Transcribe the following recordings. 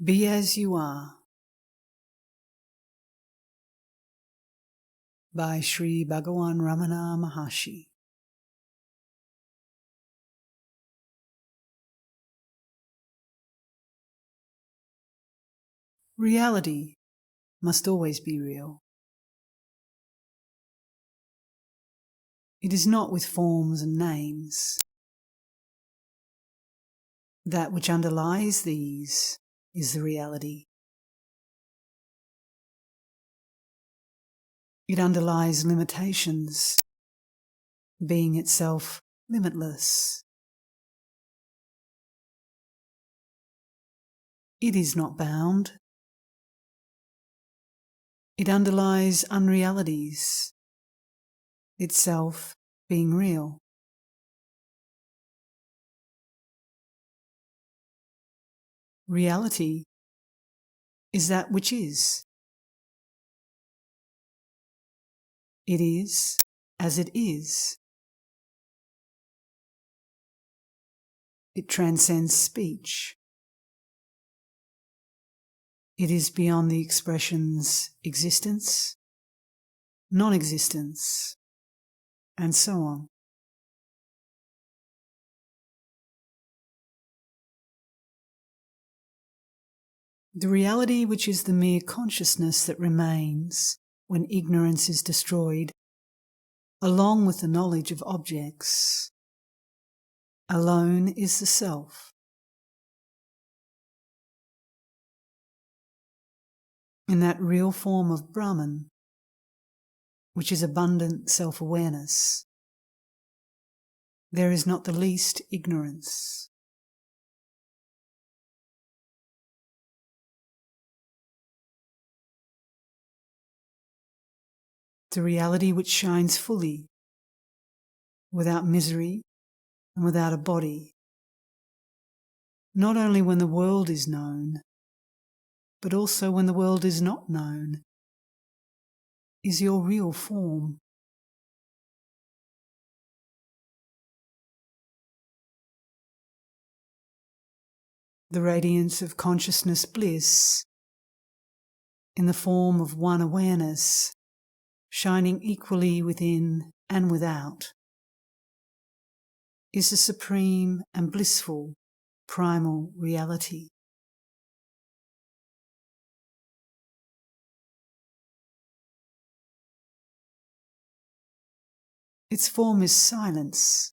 Be as you are, by Sri Bhagavan Ramana Maharshi. Reality must always be real. It is not with forms and names. That which underlies these is the reality. It underlies limitations, being itself limitless. It is not bound. It underlies unrealities, itself being real. Reality is that which is. It is as it is. It transcends speech. It is beyond the expressions existence, non-existence, and so on. The reality which is the mere consciousness that remains when ignorance is destroyed, along with the knowledge of objects, alone is the self. In that real form of Brahman, which is abundant self-awareness, there is not the least ignorance. The reality which shines fully, without misery and without a body, not only when the world is known, but also when the world is not known, is your real form. The radiance of consciousness bliss, in the form of one awareness, shining equally within and without, is the supreme and blissful primal reality. Its form is silence,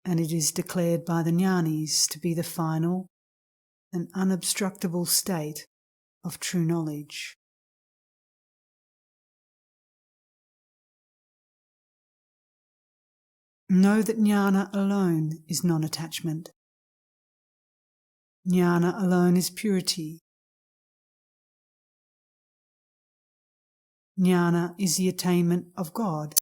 and it is declared by the Jnanis to be the final and unobstructable state of true knowledge. Know that Nyana alone is non-attachment. Nyana alone is purity. Nyana is the attainment of God.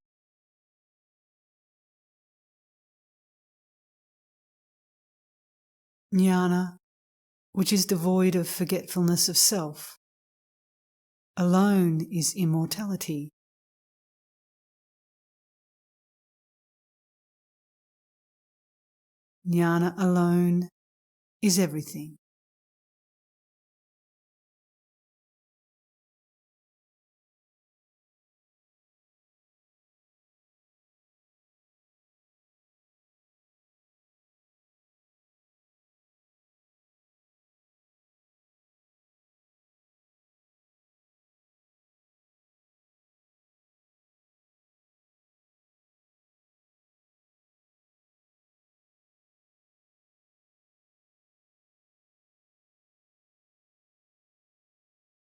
Nyana, which is devoid of forgetfulness of self, alone is immortality. Nyana alone is everything.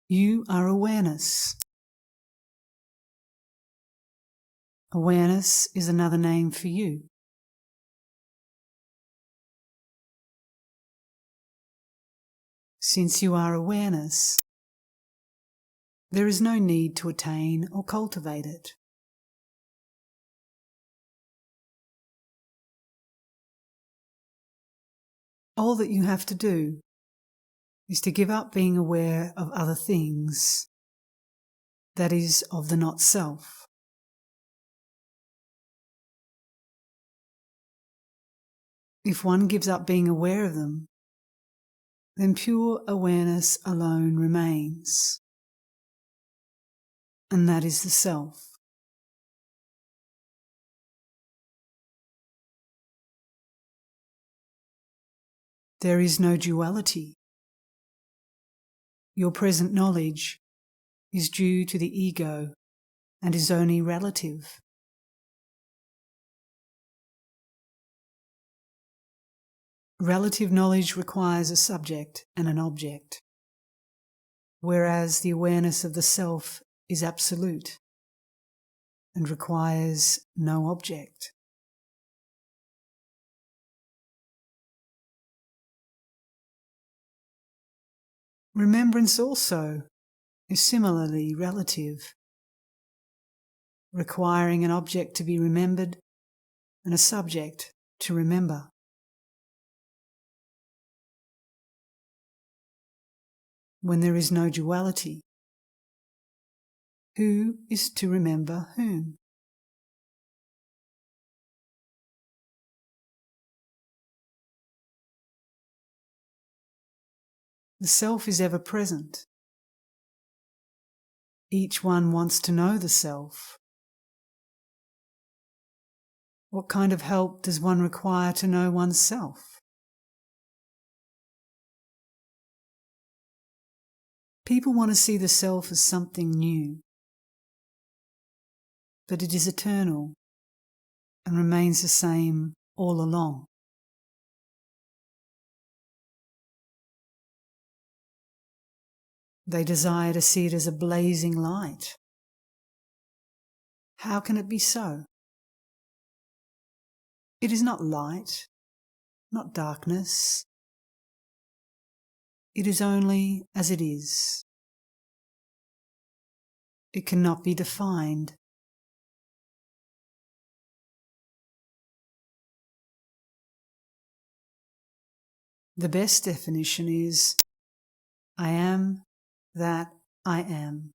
You are awareness. Awareness is another name for you. Since you are awareness, there is no need to attain or cultivate it. All that you have to do is to give up being aware of other things, that is, of the not-self. If one gives up being aware of them, then pure awareness alone remains, and that is the self. There is no duality. Your present knowledge is due to the ego and is only relative. Relative knowledge requires a subject and an object, whereas the awareness of the self is absolute and requires no object. Remembrance also is similarly relative, requiring an object to be remembered and a subject to remember. When there is no duality, who is to remember whom? The self is ever present. Each one wants to know the self. What kind of help does one require to know oneself? People want to see the self as something new, but it is eternal and remains the same all along. They desire to see it as a blazing light. How can it be so? It is not light, not darkness. It is only as it is. It cannot be defined. The best definition is, I am that I am.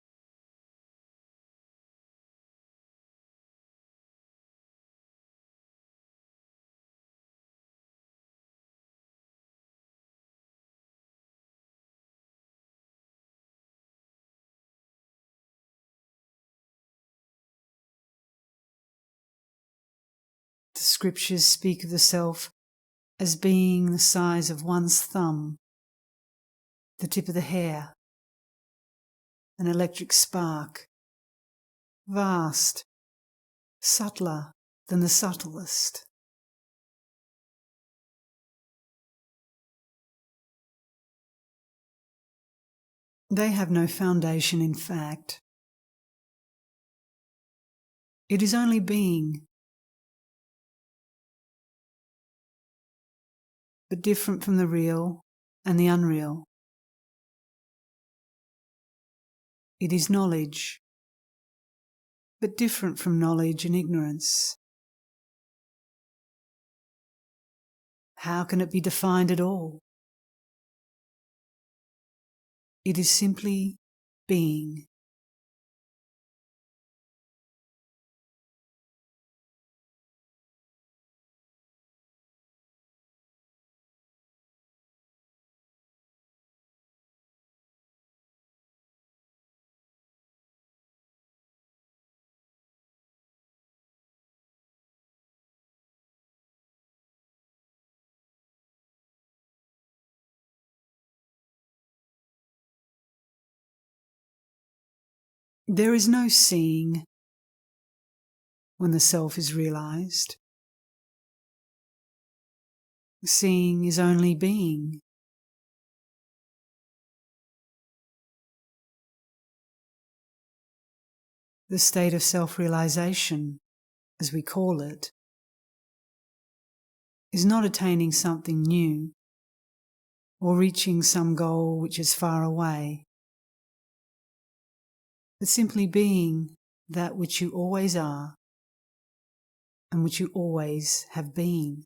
The scriptures speak of the self as being the size of one's thumb, the tip of the hair, an electric spark, vast, subtler than the subtlest. They have no foundation in fact. It is only being, but different from the real and the unreal. It is knowledge, but different from knowledge and ignorance. How can it be defined at all? It is simply being. There is no seeing when the self is realized. Seeing is only being. The state of self-realization, as we call it, is not attaining something new or reaching some goal which is far away, but simply being that which you always are and which you always have been.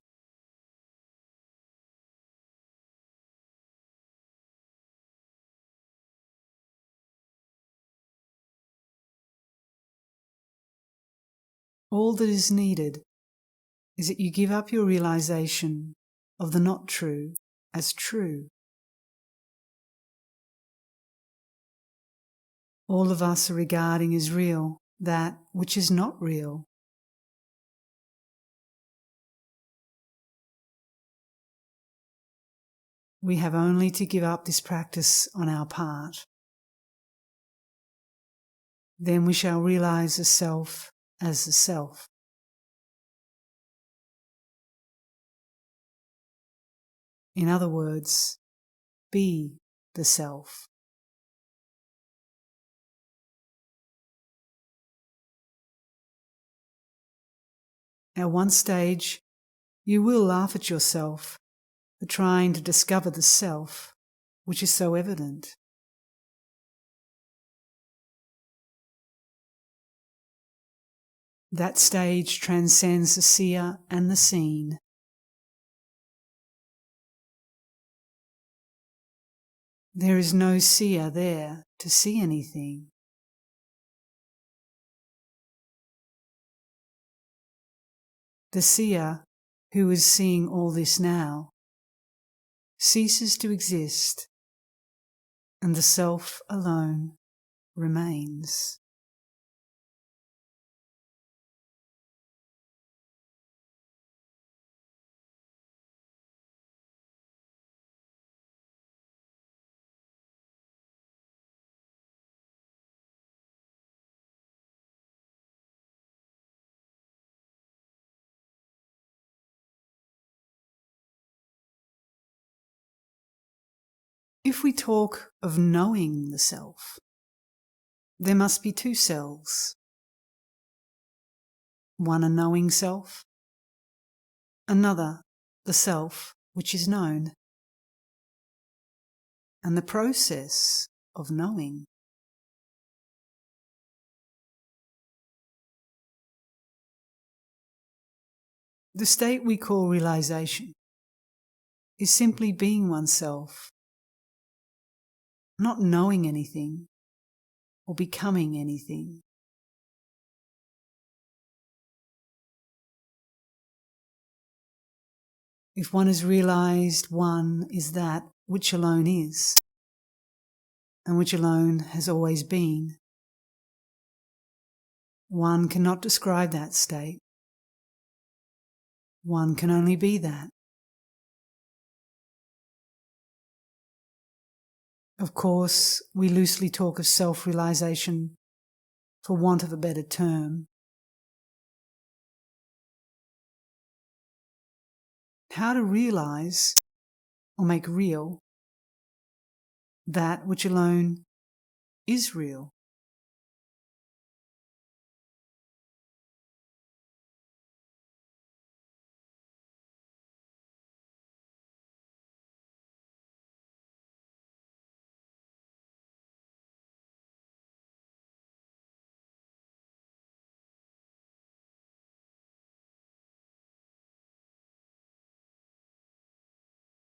All that is needed is that you give up your realization of the not true as true. All of us are regarding as real that which is not real. We have only to give up this practice on our part. Then we shall realize the self as the self. In other words, be the self. At one stage, you will laugh at yourself for trying to discover the self, which is so evident. That stage transcends the seer and the seen. There is no seer there to see anything. The seer, who is seeing all this now, ceases to exist, and the self alone remains. If we talk of knowing the self, there must be two selves. One a knowing self, another the self which is known. And the process of knowing. The state we call realization is simply being oneself, not knowing anything or becoming anything. If one has realized one is that which alone is, and which alone has always been, one cannot describe that state. One can only be that. Of course, we loosely talk of self-realization for want of a better term. How to realize or make real that which alone is real.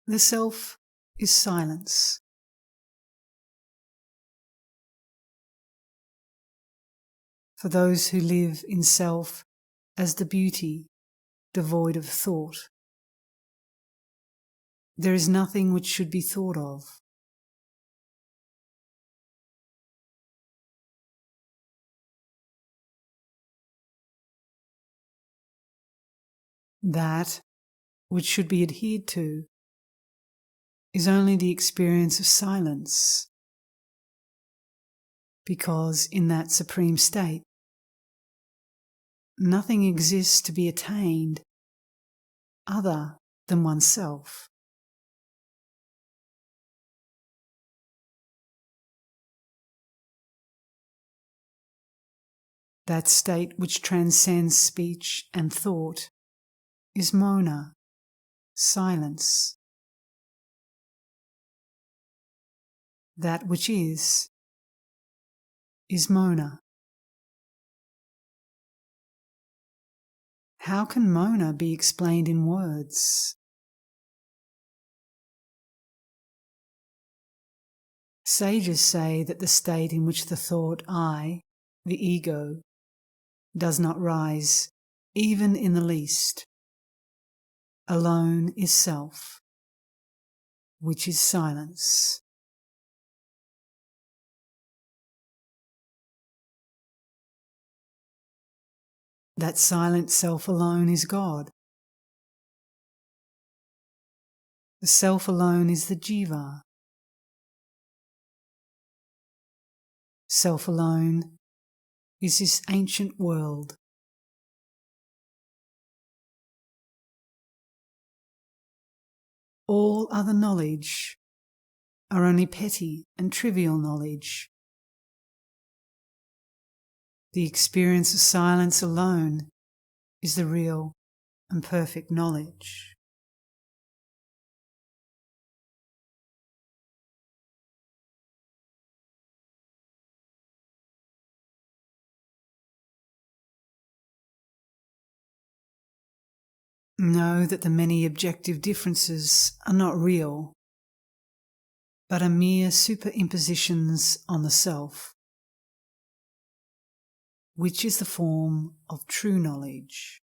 The self is silence. For those who live in self as the beauty devoid of thought, there is nothing which should be thought of. That which should be adhered to is only the experience of silence, because in that supreme state, nothing exists to be attained other than oneself. That state which transcends speech and thought is mona, silence. That which is mona. How can mona be explained in words? Sages say that the state in which the thought I, the ego, does not rise even in the least, alone is self, which is silence. That silent self alone is God. The self alone is the jiva. Self alone is this ancient world. All other knowledge are only petty and trivial knowledge. The experience of silence alone is the real and perfect knowledge. Know that the many objective differences are not real, but are mere superimpositions on the self, which is the form of true knowledge.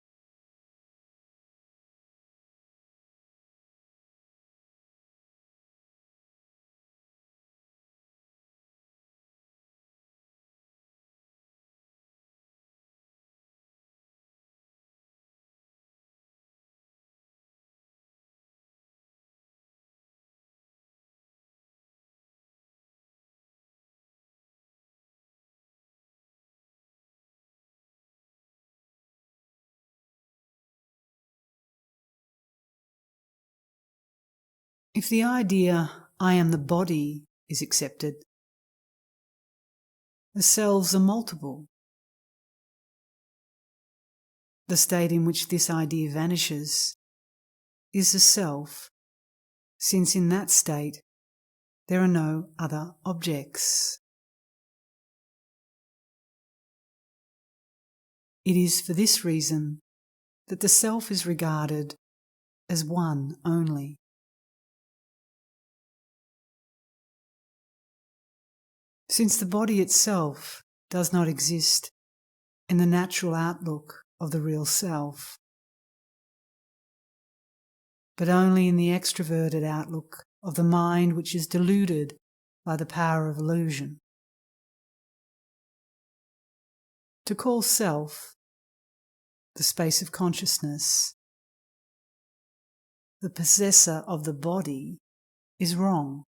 If the idea, I am the body, is accepted, the selves are multiple. The state in which this idea vanishes is the self, since in that state there are no other objects. It is for this reason that the self is regarded as one only. Since the body itself does not exist in the natural outlook of the real self, but only in the extroverted outlook of the mind which is deluded by the power of illusion. To call self the space of consciousness the possessor of the body is wrong.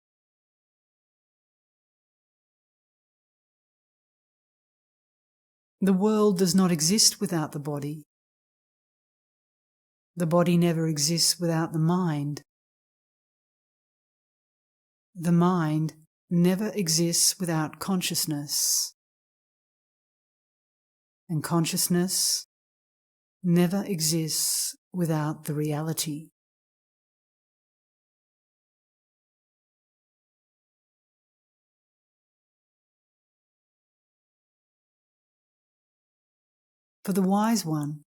The world does not exist without the body. The body never exists without the mind. The mind never exists without consciousness. And consciousness never exists without the reality. For the wise one,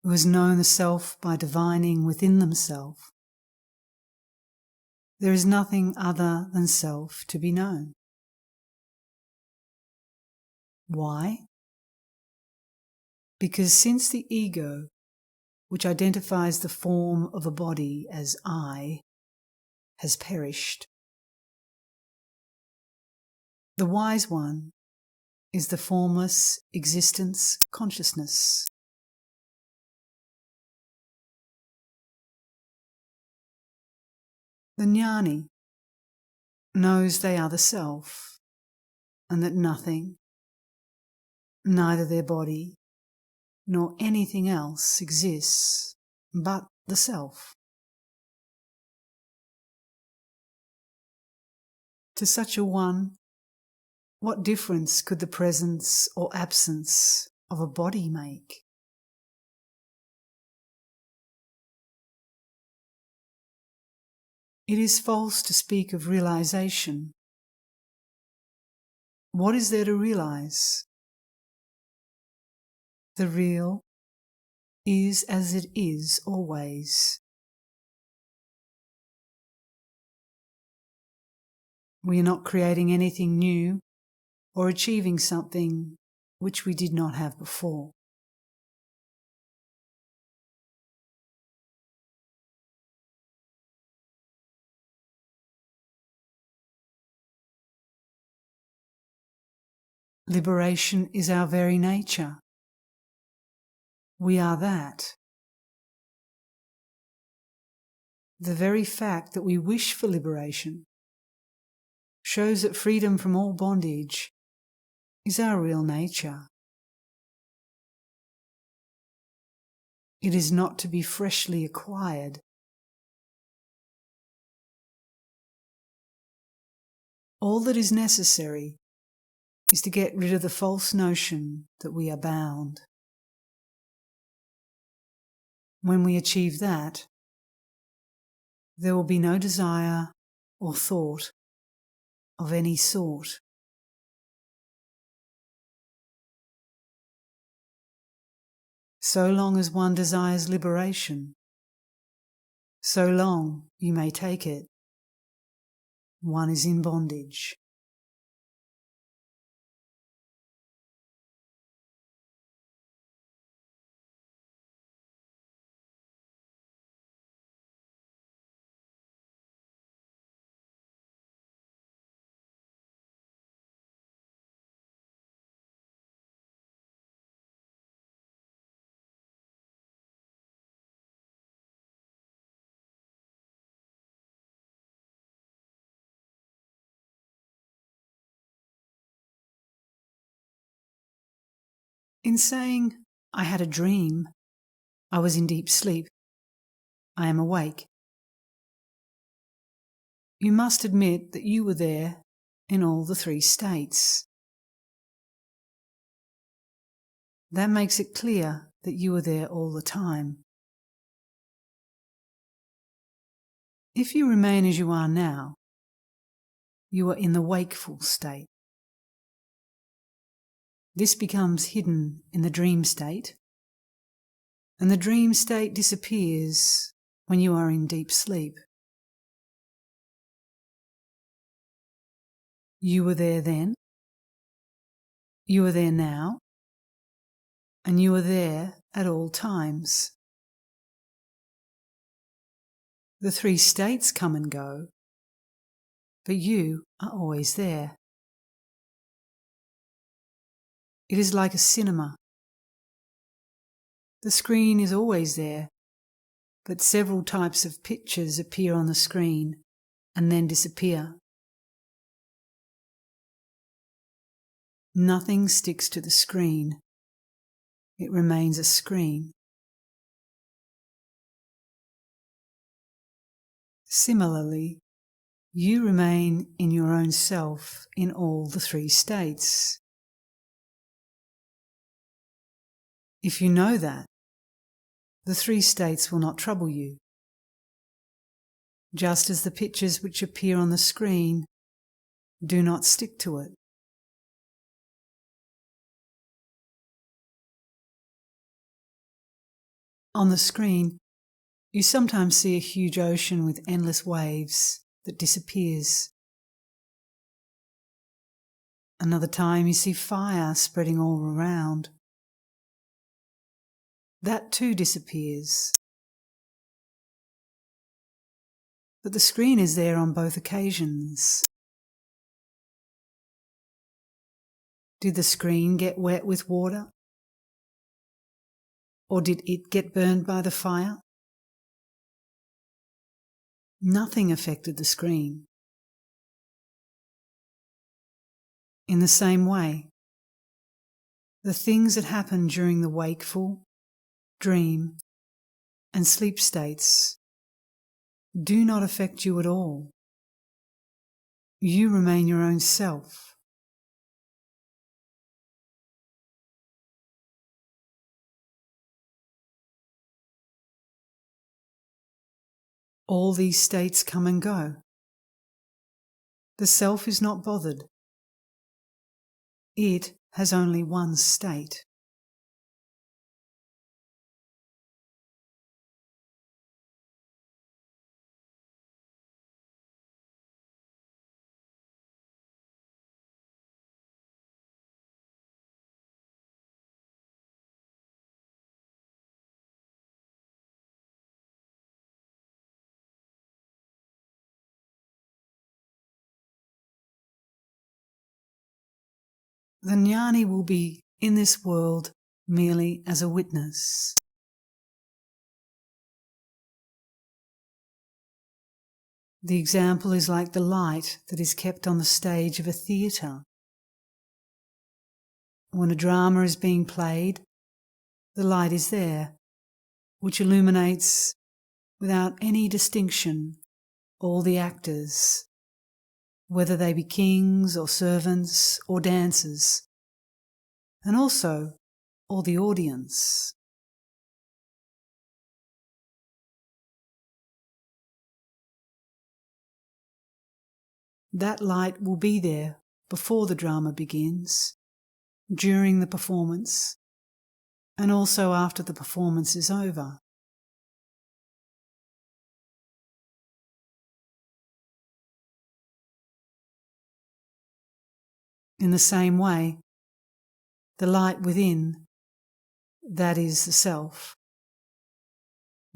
who has known the self by divining within themselves, there is nothing other than self to be known. Why? Because since the ego, which identifies the form of a body as I, has perished, the wise one is the formless existence consciousness. The Jnani knows they are the self, and that nothing, neither their body nor anything else exists but the self. To such a one, what difference could the presence or absence of a body make? It is false to speak of realization. What is there to realize? The real is as it is always. We are not creating anything new or achieving something which we did not have before. Liberation is our very nature. We are that. The very fact that we wish for liberation shows that freedom from all bondage is our real nature. It is not to be freshly acquired. All that is necessary is to get rid of the false notion that we are bound. When we achieve that, there will be no desire or thought of any sort. So long as one desires liberation, so long, you may take it, one is in bondage. In saying, I had a dream, I was in deep sleep, I am awake, you must admit that you were there in all the three states. That makes it clear that you were there all the time. If you remain as you are now, you are in the wakeful state. This becomes hidden in the dream state, and the dream state disappears when you are in deep sleep. You were there then, you are there now, and you are there at all times. The three states come and go, but you are always there. It is like a cinema. The screen is always there, but several types of pictures appear on the screen and then disappear. Nothing sticks to the screen. It remains a screen. Similarly, you remain in your own self in all the three states. If you know that, the three states will not trouble you, just as the pictures which appear on the screen do not stick to it. On the screen, you sometimes see a huge ocean with endless waves that disappears. Another time you see fire spreading all around. That too disappears. But the screen is there on both occasions. Did the screen get wet with water? Or did it get burned by the fire? Nothing affected the screen. In the same way, the things that happen during the wakeful, dream, and sleep states do not affect you at all. You remain your own self. All these states come and go. The self is not bothered. It has only one state. The Jnani will be in this world merely as a witness. The example is like the light that is kept on the stage of a theatre. When a drama is being played, the light is there, which illuminates without any distinction all the actors, whether they be kings or servants or dancers, and also all the audience. That light will be there before the drama begins, during the performance, and also after the performance is over. In the same way, the light within, that is the self,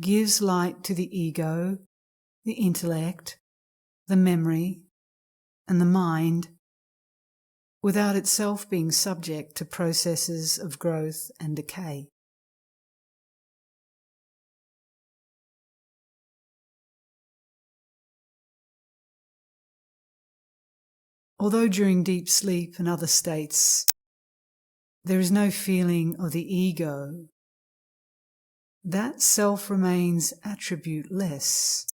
gives light to the ego, the intellect, the memory, and the mind, without itself being subject to processes of growth and decay. Although during deep sleep and other states there is no feeling of the ego, that self remains attribute-less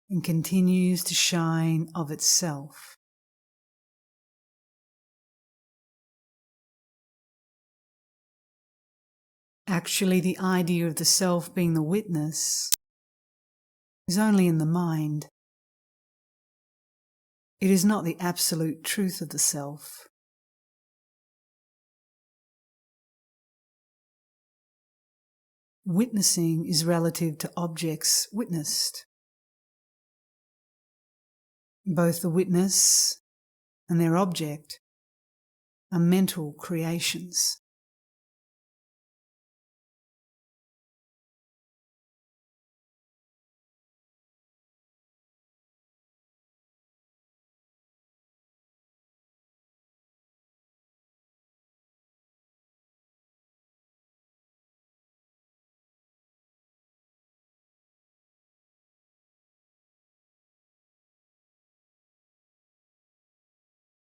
and continues to shine of itself. Actually, the idea of the self being the witness is only in the mind. It is not the absolute truth of the self. Witnessing is relative to objects witnessed. Both the witness and their object are mental creations.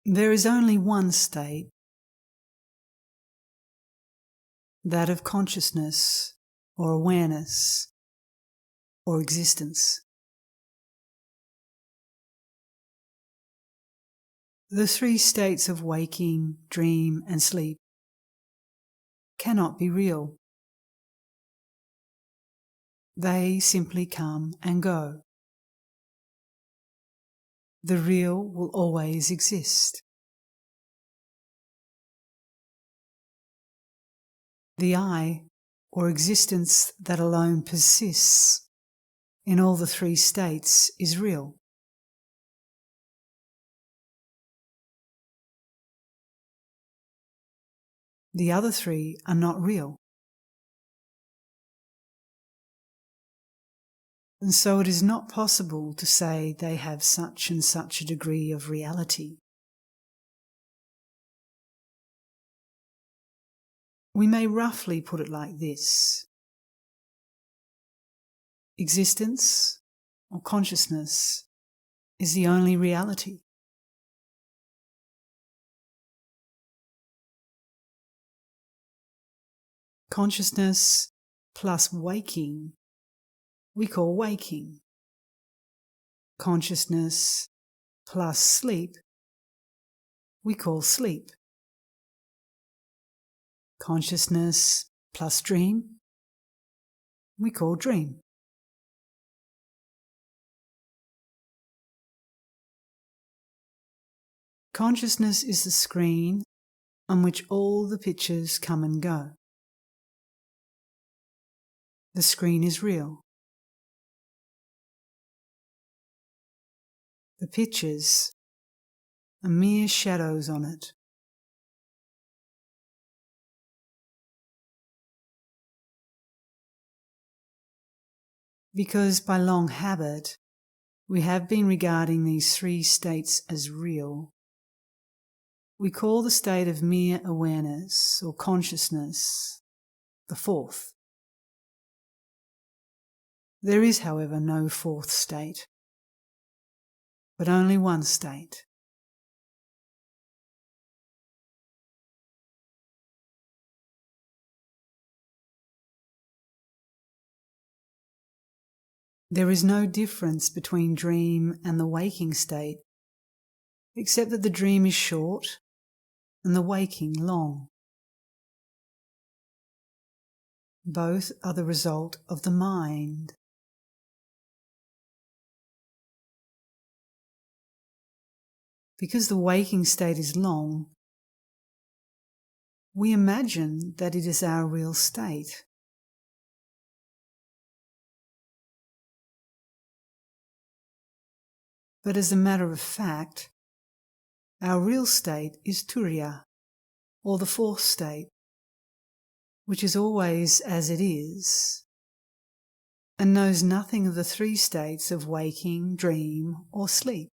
There is only one state, that of consciousness or awareness or existence. The three states of waking, dream, and sleep cannot be real. They simply come and go. The real will always exist. The I, or existence that alone persists in all the three states, is real. The other three are not real. And so it is not possible to say they have such and such a degree of reality. We may roughly put it like this. Existence, or consciousness, is the only reality. Consciousness plus waking, we call waking. Consciousness plus sleep, we call sleep. Consciousness plus dream, we call dream. Consciousness is the screen on which all the pictures come and go. The screen is real. The pictures are mere shadows on it. Because by long habit, We have been regarding these three states as real. We call the state of mere awareness or consciousness the fourth. There is, however, no fourth state, but only one state. There is no difference between dream and the waking state, except that the dream is short and the waking long. Both are the result of the mind. Because the waking state is long, we imagine that it is our real state. But as a matter of fact, our real state is Turiya, or the fourth state, which is always as it is, and knows nothing of the three states of waking, dream, or sleep.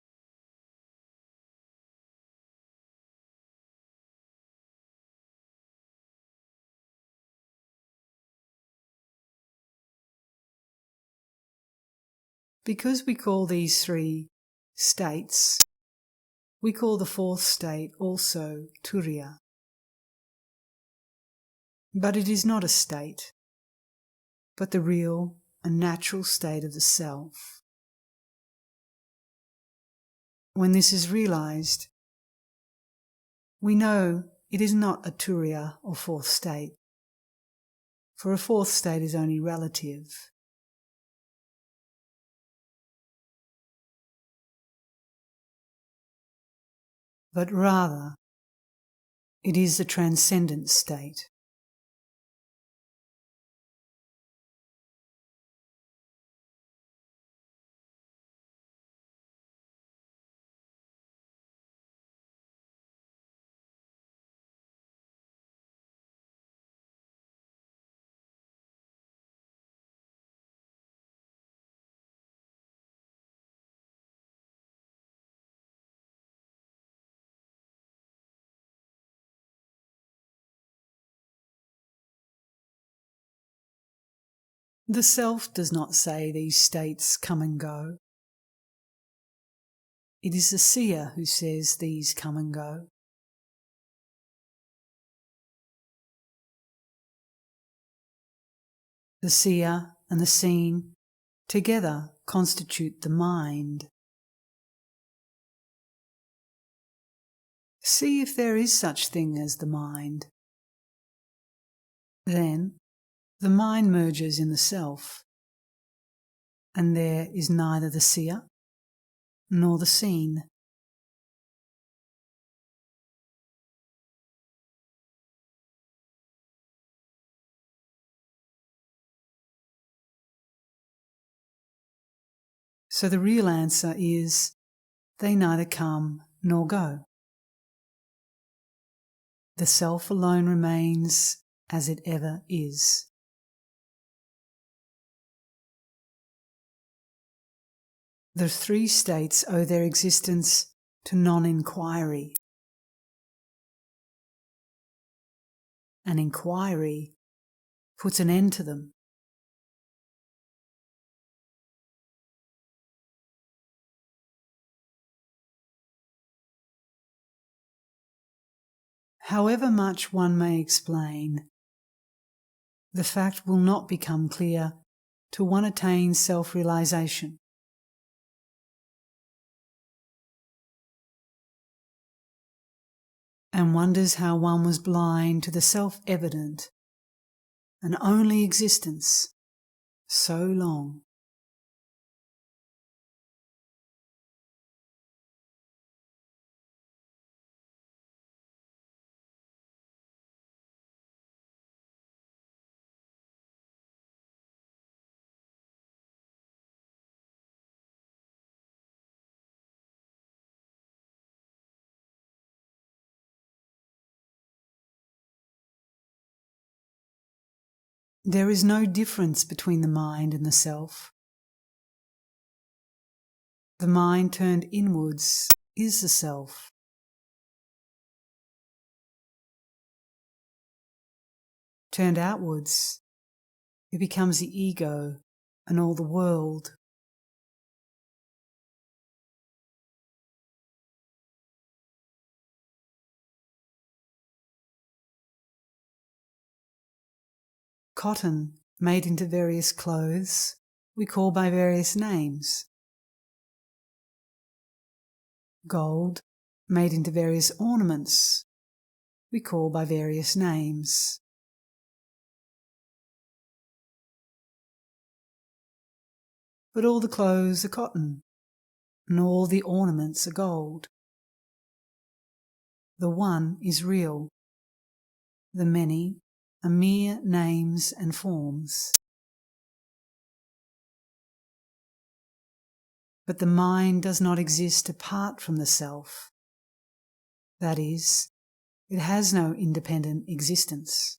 Because we call these three states, we call the fourth state also Turiya. But it is not a state, but the real and natural state of the self. When this is realized, we know it is not a Turiya or fourth state, for a fourth state is only relative. But rather, it is the transcendent state. The self does not say these states come and go. It is the seer who says these come and go. The seer and the seen together constitute the mind. See if there is such thing as the mind. Then the mind merges in the self, and there is neither the seer nor the seen. So the real answer is they neither come nor go. The self alone remains as it ever is. The three states owe their existence to non-inquiry. An inquiry puts an end to them. However much one may explain, the fact will not become clear till one attains self-realization. And wonders how one was blind to the self-evident and only existence so long. There is no difference between the mind and the self. The mind turned inwards is the self. Turned outwards, it becomes the ego and all the world. Cotton made into various clothes we call by various names. Gold made into various ornaments we call by various names. But all the clothes are cotton, and all the ornaments are gold. The one is real. The many are mere names and forms. But the mind does not exist apart from the self. That is, it has no independent existence.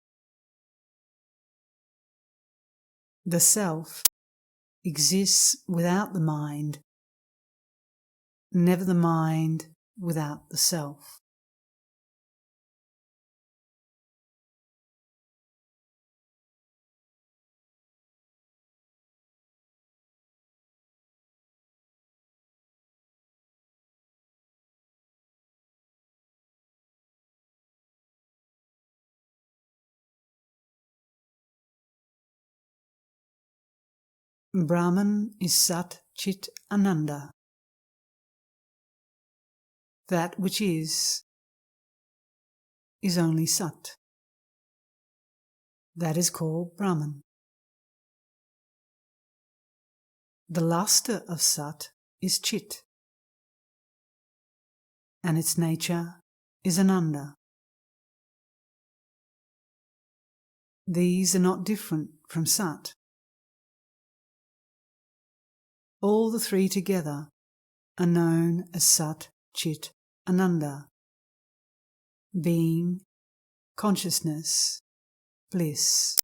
The self exists without the mind, never the mind without the self. Brahman is Sat Chit Ananda. That which is only Sat. That is called Brahman. The luster of Sat is Chit, and its nature is Ananda. These are not different from Sat. All the three together are known as Sat Chit Ananda, being, consciousness, bliss.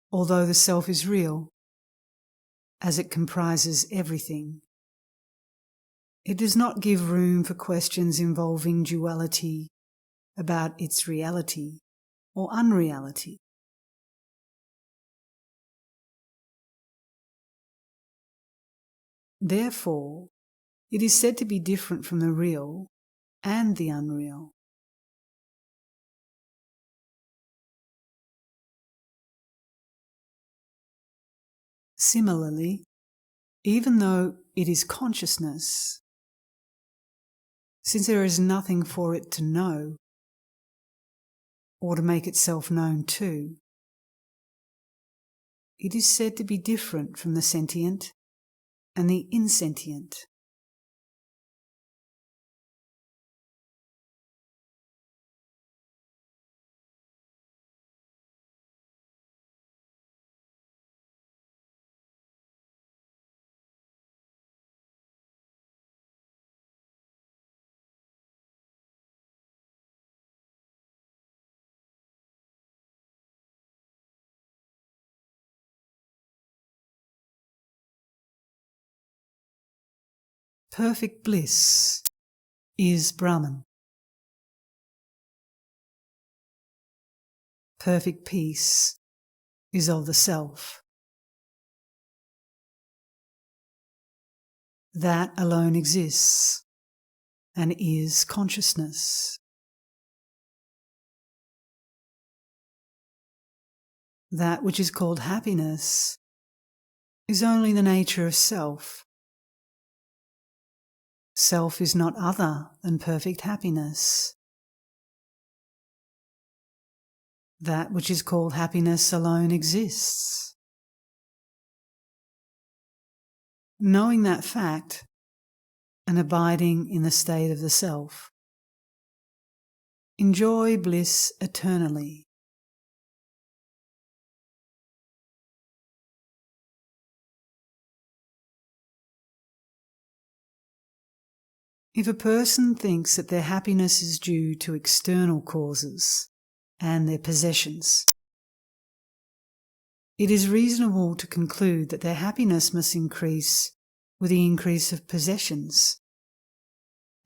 Although the self is real, as it comprises everything, it does not give room for questions involving duality about its reality or unreality. Therefore, it is said to be different from the real and the unreal. Similarly, even though it is consciousness, since there is nothing for it to know or to make itself known to, it is said to be different from the sentient and the insentient. Perfect bliss is Brahman. Perfect peace is of the self. That alone exists and is consciousness. That which is called happiness is only the nature of self. Self is not other than perfect happiness. That which is called happiness alone exists. Knowing that fact and abiding in the state of the self, enjoy bliss eternally. If a person thinks that their happiness is due to external causes and their possessions, it is reasonable to conclude that their happiness must increase with the increase of possessions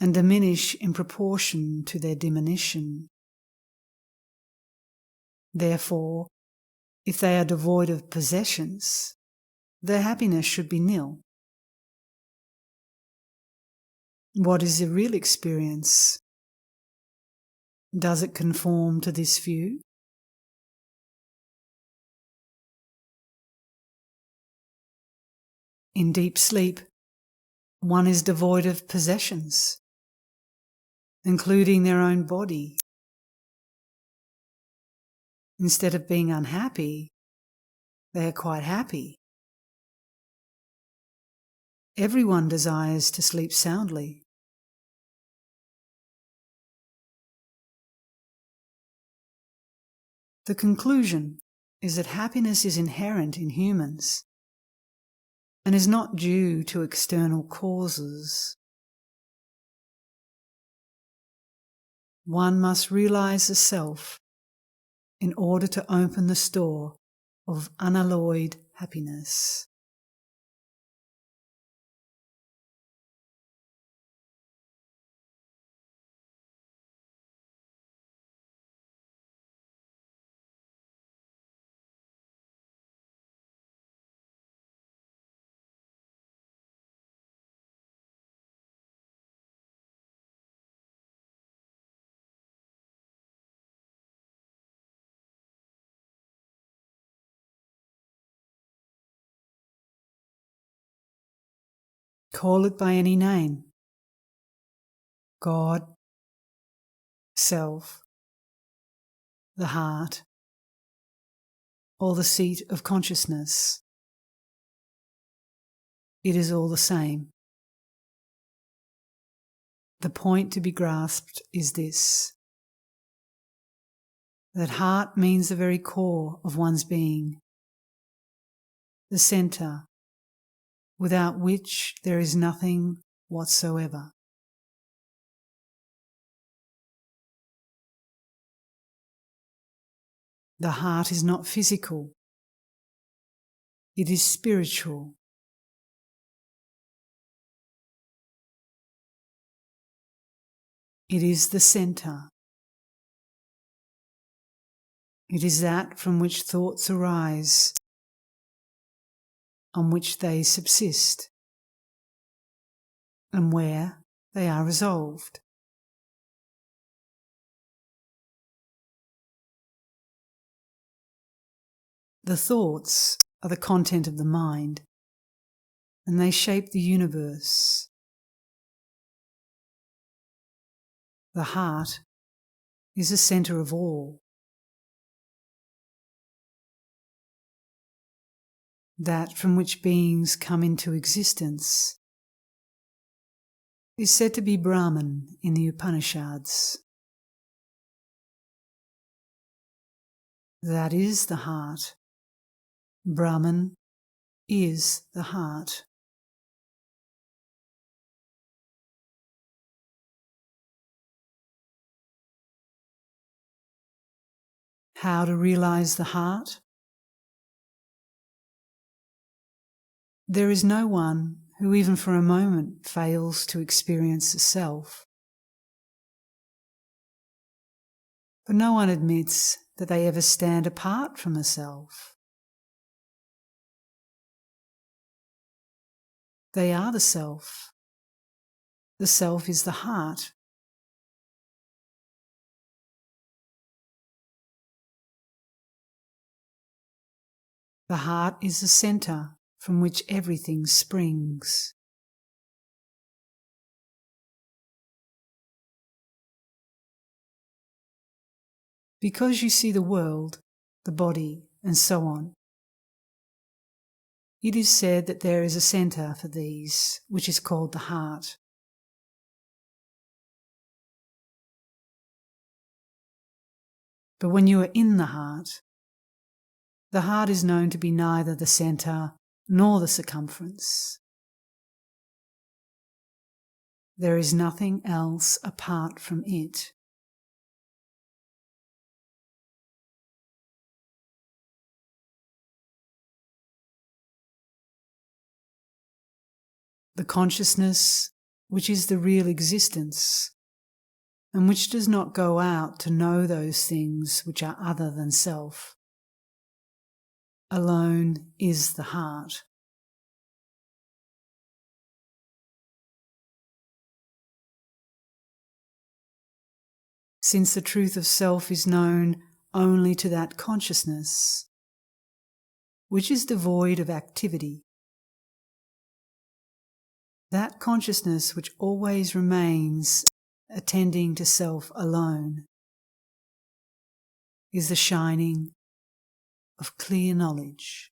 and diminish in proportion to their diminution. Therefore, if they are devoid of possessions, their happiness should be nil. What is the real experience? Does it conform to this view? In deep sleep, one is devoid of possessions, including their own body. Instead of being unhappy, they are quite happy. Everyone desires to sleep soundly. The conclusion is that happiness is inherent in humans and is not due to external causes. One must realize the self in order to open the store of unalloyed happiness. Call it by any name: God, self, the heart, or the seat of consciousness. It is all the same. The point to be grasped is this: that heart means the very core of one's being, the centre, without which there is nothing whatsoever. The heart is not physical, it is spiritual. It is the centre. It is that from which thoughts arise, on which they subsist, and where they are resolved. The thoughts are the content of the mind, and they shape the universe. The heart is the centre of all. That from which beings come into existence is said to be Brahman in the Upanishads. That is the heart. Brahman is the heart. How to realize the heart? There is no one who even for a moment fails to experience the self. But no one admits that they ever stand apart from the self. They are the self. The self is the heart. The heart is the centre from which everything springs. Because you see the world, the body, and so on, it is said that there is a centre for these, which is called the heart. But when you are in the heart is known to be neither the centre nor the circumference. There is nothing else apart from it. The consciousness, which is the real existence, and which does not go out to know those things which are other than self, alone is the heart. Since the truth of self is known only to that consciousness, which is devoid of activity, that consciousness which always remains attending to self alone is the shining of clear knowledge.